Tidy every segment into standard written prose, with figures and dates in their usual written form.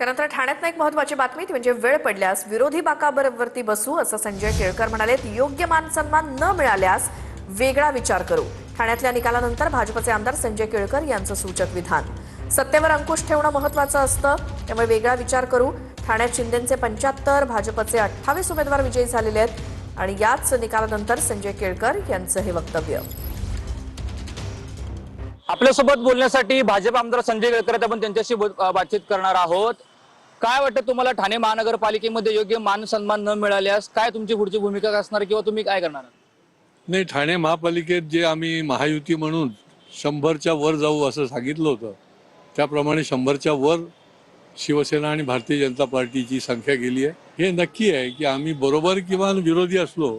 त्यानंतर ठाण्यात एक महत्त्वाची बातमी ती म्हणजे वेळ पडल्यास विरोधी बाकावरती बसू असं संजय केळकर म्हणाले। योग्य मान सन्मान न मिळाल्यास वेगळा विचार करू। ठाण्यातल्या निकालानंतर भाजपचे आमदार संजय केळकर यांचं सूचक विधान। सत्तेवर अंकुश ठेवणं महत्त्वाचं असतं, त्यामुळे वेगळा विचार करू। ठाण्यात शिंदेंचे 75, भाजपचे 28 उमेदवार विजयी झालेले आहेत आणि याच निकालानंतर संजय केळकर यांचं हे वक्तव्य। आपल्यासोबत बोलण्यासाठी भाजप आमदार संजय केळकर आपण त्यांच्याशी बातचीत करणार आहोत। काय वाटतं तुम्हाला ठाणे महानगरपालिकेमध्ये योग्य मान सन्मान न मिळाल्यास काय तुमची पुढची भूमिका असणार किंवा तुम्ही काय करणार? नाही, ठाणे महापालिकेत जे आम्ही महायुती म्हणून 100च्या वर जाऊ असं सांगितलं होतं, त्याप्रमाणे 100च्या वर शिवसेना आणि भारतीय जनता पार्टीची संख्या गेली आहे। हे नक्की आहे की आम्ही बरोबर किंवा विरोधी असलो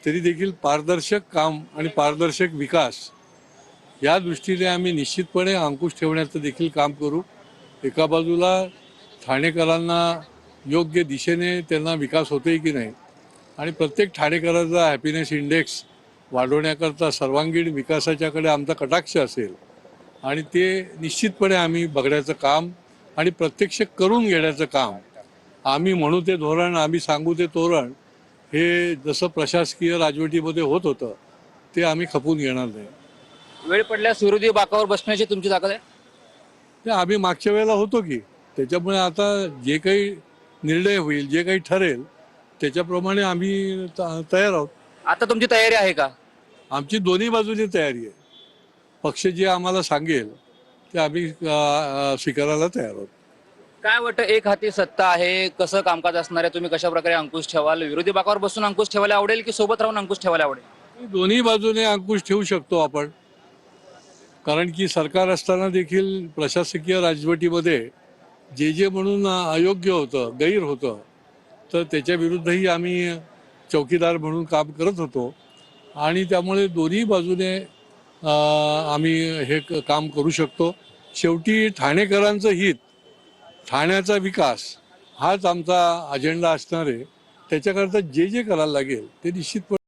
तरी देखील पारदर्शक काम आणि पारदर्शक विकास या दृष्टीने आम्ही निश्चितपणे अंकुश ठेवण्याचं देखील काम करू। एका बाजूला ठाणेकरांना योग्य दिशेने त्यांना विकास होतोय की नाही आणि प्रत्येक ठाणेकरांचा हॅपीनेस इंडेक्स वाढवण्याकरता सर्वांगीण विकासाच्याकडे आमचा कटाक्ष असेल आणि ते निश्चितपणे आम्ही बघण्याचं काम आणि प्रत्यक्ष करून घेण्याचं काम, आम्ही म्हणू ते धोरण, आम्ही सांगू ते तोरण, हे जसं प्रशासकीय राजवटीमध्ये होत होतं ते आम्ही खपून घेणार नाही। वेळ पडल्यास विरोधी बाकावर बसण्याची तुमची ताकद आहे? ते आम्ही मागच्या वेळेला होतो की, त्याच्यामुळे आता जे काही निर्णय होईल, जे काही ठरेल त्याच्याप्रमाणे आम्ही तयार आहोत। आता तुमची तयारी आहे का? आमची दोन्ही बाजूची तयारी आहे। पक्ष जे आम्हाला सांगेल ते आम्ही स्वीकारायला तयार आहोत। काय वाटतं, एक हाती सत्ता आहे, कसं कामकाज असणार आहे, तुम्ही कशा प्रकारे अंकुश ठेवाल? विरोधी बाकावर बसून अंकुश ठेवायला आवडेल की सोबत राहून अंकुश ठेवायला आवडेल? दोन्ही बाजूने अंकुश ठेवू शकतो आपण, कारण की सरकार असताना देखील प्रशासकीय राजवटीमध्ये जे म्हणून अयोग्य होतं, गैर होतं, तर त्याच्या विरुद्धही आम्ही चौकीदार म्हणून काम करत होतो आणि त्यामुळे दोन्ही बाजूने आम्ही हे काम करू शकतो। शेवटी ठाणेकरांचं हित, ठाण्याचा विकास हाच आमचा अजेंडा असणार आहे। त्याच्याकरता जे करायला लागेल ते निश्चितपणे